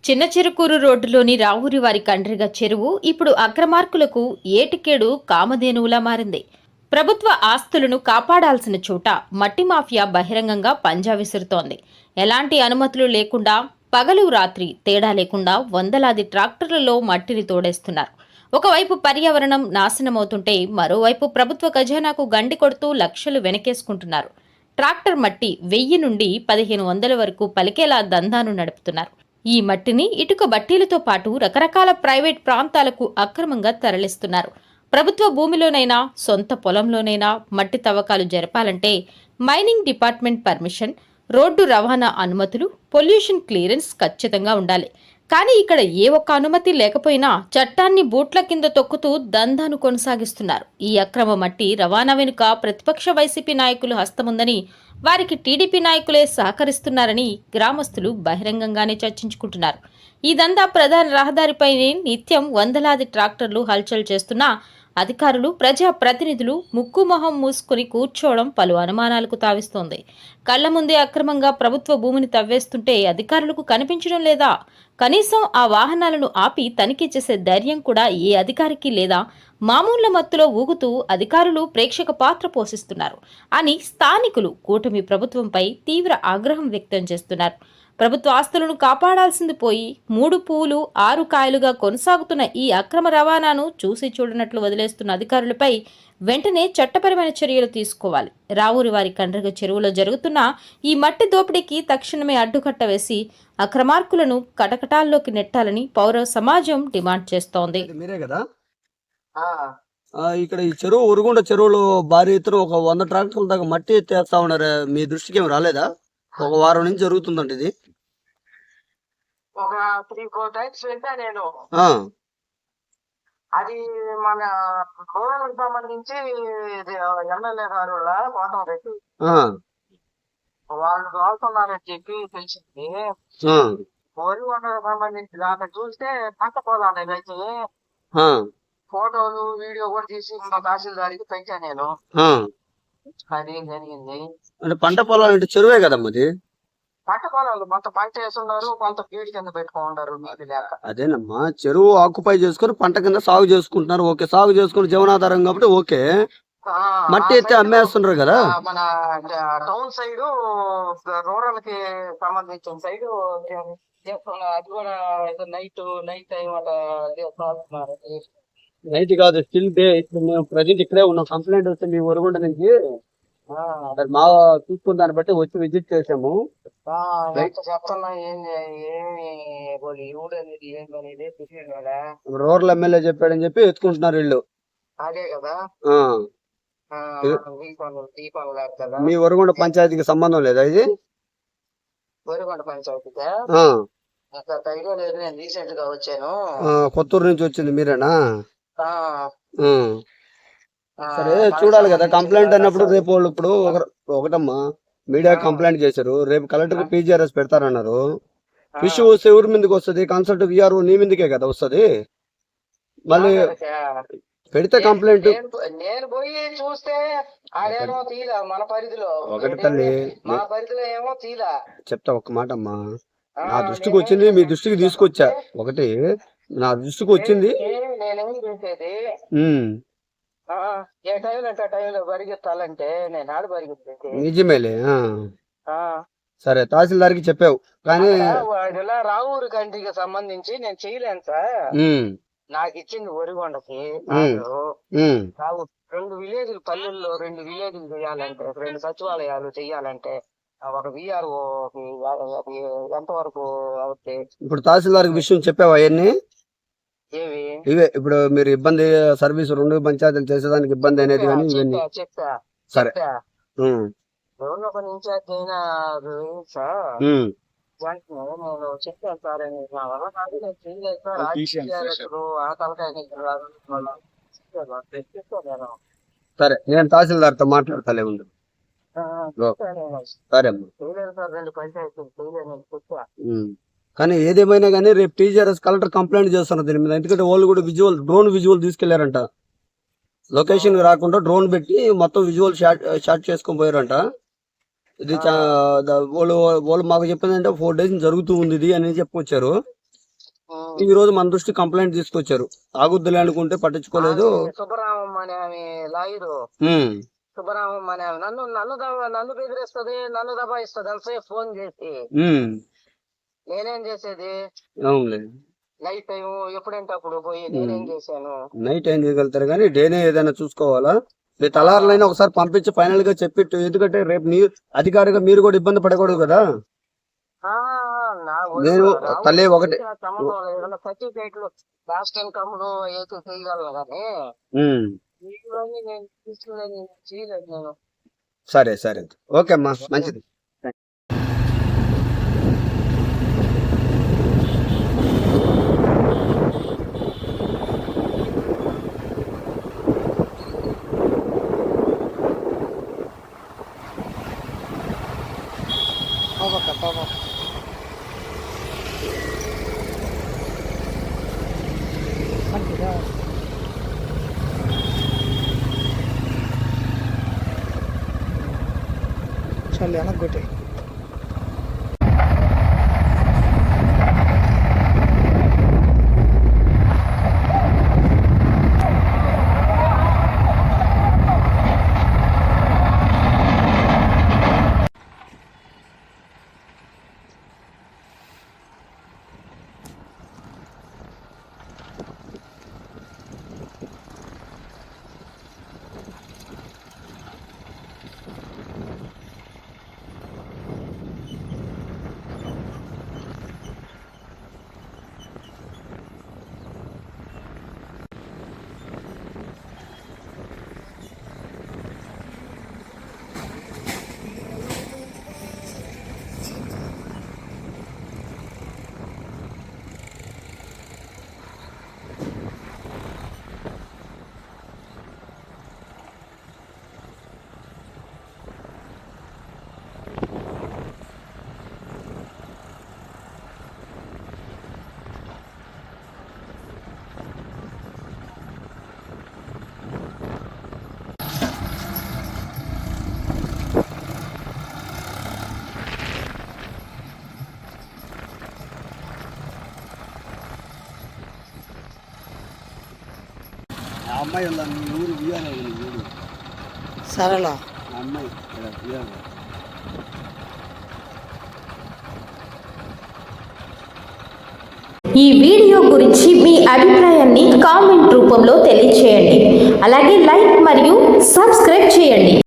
చిన్న చెరుకూరు రోడ్డులోని రావూరి వారి కండ్రిగ చెరువు ఇప్పుడు అక్రమార్కులకు ఏటికేడు కామధేనువులా మారింది. ప్రభుత్వ ఆస్తులను కాపాడాల్సిన చోట మట్టి మాఫియా బహిరంగంగా పంజా విసురుతోంది. ఎలాంటి అనుమతులు లేకుండా పగలు రాత్రి తేడా లేకుండా వందలాది ట్రాక్టర్లలో మట్టిని తోడేస్తున్నారు. ఒకవైపు పర్యావరణం నాశనమవుతుంటే మరోవైపు ప్రభుత్వ ఖజానాకు గండి కొడుతూ లక్షలు వెనకేసుకుంటున్నారు. ట్రాక్టర్ మట్టి 1000 నుండి 1500 వరకు పలికేలా దందాను నడుపుతున్నారు. ఈ మట్టిని ఇటుక బట్టీలతో పాటు రకరకాల ప్రైవేట్ ప్రాంతాలకు అక్రమంగా తరలిస్తున్నారు. ప్రభుత్వ భూమిలోనైనా సొంత పొలంలోనైనా మట్టి తవ్వకాలు జరపాలంటే మైనింగ్ డిపార్ట్మెంట్ పర్మిషన్, రోడ్డు రవాణా అనుమతులు, పొల్యూషన్ క్లియరెన్స్ ఖచ్చితంగా ఉండాలి. కానీ ఇక్కడ ఏ ఒక్క అనుమతి లేకపోయినా చట్టాన్ని బూట్ల కింద తొక్కుతూ దందాను కొనసాగిస్తున్నారు. ఈ అక్రమ మట్టి రవాణా వెనుక ప్రతిపక్ష వైసీపీ నాయకులు హస్తముందని, వారికి టీడీపీ నాయకులే సహకరిస్తున్నారని గ్రామస్తులు బహిరంగంగానే చర్చించుకుంటున్నారు. ఈ దందా ప్రధాన రహదారిపైనే నిత్యం వందలాది ట్రాక్టర్లు హల్చల్ చేస్తున్నా అధికారులు, ప్రజా ప్రతినిధులు ముక్కు మొహం మూసుకుని కూర్చోవడం పలు అనుమానాలకు తావిస్తోంది. కళ్ల ముందే అక్రమంగా ప్రభుత్వ భూమిని తవ్వేస్తుంటే అధికారులకు కనిపించడం లేదా? కనీసం ఆ వాహనాలను ఆపి తనిఖీ చేసే ధైర్యం కూడా ఏ అధికారికి లేదా? మామూళ్ల మత్తులో ఊగుతూ అధికారులు ప్రేక్షక పాత్ర పోషిస్తున్నారు అని స్థానికులు కూటమి ప్రభుత్వంపై తీవ్ర ఆగ్రహం వ్యక్తం చేస్తున్నారు. ప్రభుత్వ ఆస్తులను కాపాడాల్సింది పోయి 3 పువ్వులు 6 కాయలుగా కొనసాగుతున్న ఈ అక్రమ రవాణాను చూసి చూడనట్లు వదిలేస్తున్న అధికారులపై వెంటనే చట్టపరమైన చర్యలు తీసుకోవాలి. రావూరి వారి కండ్రిగ చెరువులో జరుగుతున్న ఈ మట్టి దోపిడీకి తక్షణమే అడ్డుకట్ట వేసి అక్రమార్కులను కటకటాల్లోకి నెట్టాలని పౌర సమాజం డిమాండ్ చేస్తోంది. మీరే కదా ఇక్కడ ఈ చెరువు ఉరుగుండ చెరువులో భారీ ఎత్తున ఒక 100 ట్రాక్టర్ల దాకా మట్టి ఎత్తేస్తా ఉన్నారు. మీ దృష్టికి ఏమి రాలేదా? ఒక వారం నుంచి జరుగుతుందంట ఇది. ఒక 3-4 టైమ్స్ వెళ్ళా నేను. అది మన రూరల్ సంబంధించి ఎమ్మెల్యే గారు కోటం పెట్టి వాళ్ళు రావుతున్నారని చెప్పి తెలిసింది. వరిగొండకు సంబంధించి దాకా చూస్తే పంట పొలాలు అయితే ఫోటోలు వీడియో కూడా తీసి మా తహసీల్దారికి పెంచా నేను. అది జరిగింది. అంటే పంట పొలాలు అంటే చెరువే కదమ్మా అది. పంట పొలాలు కొంత పంట వేస్తున్నారు, కొంత పీడి కింద పెట్టుకుంటారు నీళ్ళు లేక. అదేనమ్మా, చెరువు ఆక్యుపై చేసుకుని పంట కింద సాగు చేసుకుంటున్నారు. ఓకే, సాగు చేసుకుని జీవనాధారం కాబట్టి ఓకే. మట్టి ఎత్తే అమ్మేస్తున్నారు కదా. మన టౌన్ సైడ్ రూరల్ కి సంబంధించిన సైడ్ అది కూడా నైట్ టైం అలా చేస్తున్నారు. నైట్ కాదు, స్టిల్ డే. ఇప్పుడు మేము ప్రజెంట్ ఇక్కడే ఉన్నాం. కంప్లైంట్ వస్తే మీ ఒరుగుంట నుంచి మా చూసుకున్న దాన్ని బట్టి వచ్చి విజిట్ చేసాము. చెప్తున్నా రూరల్ ఎమ్మెల్యే చెప్పాడని చెప్పి ఎత్తుకుంటున్నారు వీళ్ళు. అదే కదా. మీ ఒరుగుండ పంచాయతీకి సంబంధం లేదా ఇది? ఒరుగుండ పంచాయతీగా లేదు, నేను రీసెంట్ గా వచ్చాను. కొత్తూరు నుంచి వచ్చింది మీరేనా? సరే, చూడాలి కదా. కంప్లైంట్ అన్నప్పుడు రేపు వాళ్ళు ఇప్పుడు ఒకటమ్మా మీడియా కంప్లైంట్ చేశారు, రేపు కలెక్టర్ పీజీఆర్ఎస్ పెడతారన్నారు. ఇష్యూ వస్తే ఎవరి మీదకి వస్తుంది? కన్సల్ట్ విఆర్ఓ నీ మీదకే కదా వస్తుంది. మళ్ళీ పెడితే కంప్లైంట్ నేను పోయి చూస్తే ఆడేమో తీలా మన పరిధిలో. ఒకటి తల్లి, మన పరిధిలో ఏమో తీలా. చెప్తా ఒక్క మాట అమ్మా. నా దృష్టికి వచ్చింది, మీ దృష్టికి తీసుకొచ్చా. ఒకటి నా దృష్టికి వచ్చింది. నేనేం చేసేది, ఏ టైంలో అంటే టైంలో పరిగెత్తాలంటే నేను ఆడ పరిగెత్తేది. నిజమేలే. సరే, తహసీల్దార్కి చెప్పావు కానీ ఇలా రావూరు కంటికి సంబంధించి నేను చేయలేను సార్. నాకు ఇచ్చింది ఒరిగొండకి. 2 విలేజ్లు, పల్లెల్లో 2 విలేజ్లు చేయాలంటే, 2 సచివాలయాలు చెయ్యాలంటే ఒక విఆర్ఓ ఎంతవరకు అవుతాయి? ఇప్పుడు తహసీల్దార్ విషయం చెప్పావా? అవన్నీ ఇవే ఇప్పుడు మీరు ఇబ్బంది సర్వీస్ 2 పంచాయతీలు చేసేదానికి ఇబ్బంది అనేది కానీ ఇవన్నీ చెప్తా. సరే, ఒక ఇన్ఛార్జ్ అయినా నేను చెప్పాను సార్, నా వల్ల కాదు, నేను చేయలేదు సార్. సరే, నేను తహసీల్దార్ తో మాట్లాడతాలే ఉండు. సరే అమ్మా. కానీ ఏదేమైనా కానీ రేపు టీజీఆర్ఎస్ కలెక్టర్ కంప్లైంట్ చేస్తున్నారు దీని మీద. ఎందుకంటే వాళ్ళు కూడా డ్రోన్ విజువల్ తీసుకెళ్లారంట. లొకేషన్ రాకుండా డ్రోన్ పెట్టి మొత్తం విజువల్ షాట్ చేసుకొని పోయారంట. ఇది వాళ్ళు మాకు చెప్పిందంటే 4 days జరుగుతూ ఉంది ఇది అని చెప్పుకొచ్చారు. ఈ రోజు మన దృష్టి కంప్లైంట్ తీసుకొచ్చారు. ఆగుద్దులే అనుకుంటే పట్టించుకోలేదు. సుబ్బరామం అనే ఆమె లాయరు, ఉమ్, సుబ్బరామం అనే ఆమె నన్ను బెదిరిస్తుంది, నన్ను దబాయిస్తుంది అంతసేపు ఫోన్ చేసి. ఉమ్, నేనేం చేసేది, అవునులే. నైట్ టైం ఎప్పుడంటే అప్పుడు పోయి నేనేం చేశాను. నైట్ ఏం చేయగలుగుతారు కానీ డేనే ఏదైనా చూసుకోవాలా. మీ తలారులైనా ఒకసారి పంపించి ఫైనల్ గా చెప్పిట్టు, ఎందుకంటే రేపు నీ అధికారిగా మీరు కూడా ఇబ్బంది పడకూడదు కదా. నేను తల్లి ఒకటి సర్టిఫికేట్లు లాస్ట్ ఇన్కమ్ ఏదో చేయగలను కానీ ఉమ్, ఇవన్నీ నేను తీసుకునేది చేయలేదు నేను. సరే సరే, ఓకే అమ్మా, మంచిది. చల్ వెనక్కొట్టే. ఆ అమ్మాయి ఉందా మీ ఊరు బియ్యాలి ఊరు సరళ ఆ అమ్మాయి బియ్యాలి. ఈ వీడియో గురించి మీ అభిప్రాయాన్ని కామెంట్ రూపంలో తెలియచేయండి. అలాగే లైక్ మరియు సబ్స్క్రైబ్ చేయండి.